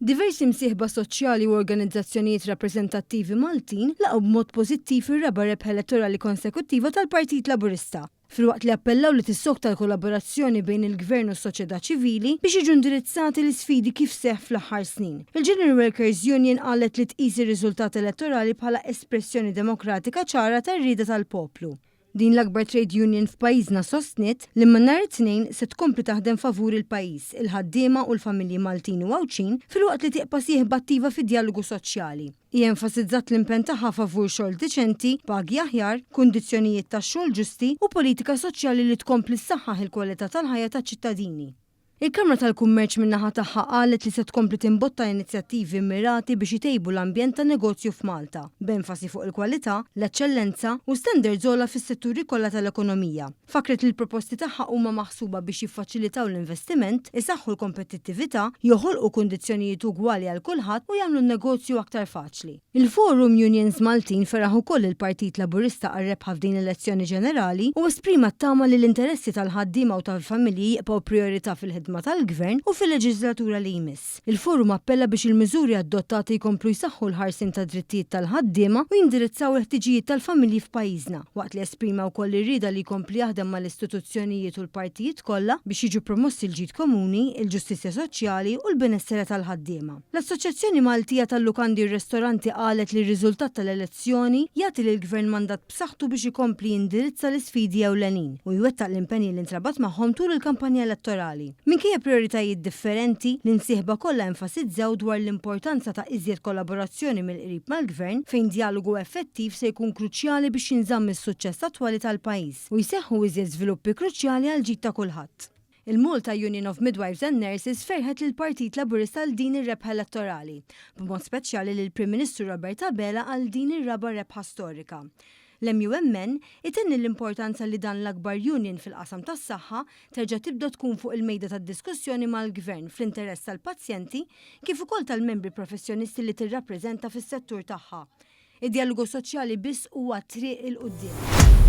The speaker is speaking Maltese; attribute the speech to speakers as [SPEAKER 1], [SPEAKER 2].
[SPEAKER 1] Diversi msieħba soċjali u organizzazzjonijiet rappreżentattivi Maltin laqgħu b'mod pożittiv ir-raba' rebħa elettorali konsekuttiva tal-Partit Laburista. Filwaqt li appellaw li tissok tal-kollaborazzjoni bejn il-Gvern u s-soċjetà ċivili biex jiġu indirizzati l-isfidi kif seħħ fl-aħħar snin. Il-General Workers Union qalet li tqis ir-riżultat elettorali bħala espressjoni demokratika ċara tar-rieda tal-poplu. Din l-akbar trade union f'pajjiżna sostniet li nhar it-tnejn se tkompli taħdem favur il-pajjiż, il-ħaddiema u l-familji Maltin u Għawċin filwaqt li tieqpa sieħba attiva fid-dialogu soċjali. Hija enfasizzat l-impenn tagħha favur xogħol diċenti, pagi aħjar, kundizzjonijiet tax-xogħol ġusti u politika soċjali li tkompli ssaħħaħ il-kwalità tal-ħajja taċ-ċittadini. Il-Kamra tal-Kummerċ min-naħa tagħha qalet li se tkompli timbotta inizjattivi mirati biex itejbu l-ambjent tan negozju f'Malta, b'enfasi fuq il-kwalità, l-eċċellenza u standards ogħla fis-setturi kollha tal-ekonomija. Fakret li l-proposti tagħha huma maħsuba biex jiffaċilitaw l-investiment, isaħħu l-kompetittività, joħolqu kundizzjonijiet ugwali għal kulħadd u jagħmlu n-negozju aktar faċli. Il-Forum Unions Maltin feraħ ukoll il-Partit Laburista għar-rebħa f'din l-elezzjoni ġenerali u esprima t-tama li l-interessi tal-ħaddiema u tal-familji jibqgħu priorità fil-ħidma tal-Gvern u fil-leġislatura li jmiss. Il-Forum appella biex il-miżuri adottati jkomplu jsaħħu l-ħarsin ta' drittijiet tal-ħaddiema u jindirizzaw il-ħtiġijiet tal-familji f'pajjiżna, waqt li esprima wkoll irrieda li jkompli jaħdem mal-istituzzjonijiet u l-partijiet kollha biex jiġu promossi l-ġid komuni, il-ġustizzja soċjali u l-benessere tal-ħaddiema. L-Assoċjazzjoni Maltija tal-Lukandi u Ristoranti qalet li r-riżultat tal-elezzjoni jagħti lill-Gvern mandat b'saħħtu biex ikompli jindirizza l-isfidi ewlenin u jwettaq l-impenji li ntrabat magħhom tul il-kampanja elettorali. Minkejja prioritajiet differenti, l-imsieħba kollha enfasizzaw dwar l-importanza ta' iżjed kollaborazzjoni mill-qrib mal-Gvern fejn dialogu effettiv se jkun kruċjali biex jinżamm is-suċċess attwali tal-pajjiż u jseħħu iżjed żviluppi kruċjali għal ġid ta' kulħadd. Il-Malta Union of Midwives and Nurses ferħet lill Partit Laburista għal din ir-rebħa elettorali, b'mod speċjali lill Prim Ministru Robert Abela għal din ir-raba' rebħa storika. L-MUMN itenni l-importanza li dan l-akbar union fil-qasam tas-saħħa terġa' tibda tkun fuq il-mejda tad-diskussjoni mal-Gvern fl-interess tal-pazjenti kif ukoll tal-membri professjonisti li tirrappreżenta fis-settur tagħha. Id-dialogu soċjali biss huwa triq il-qudiem.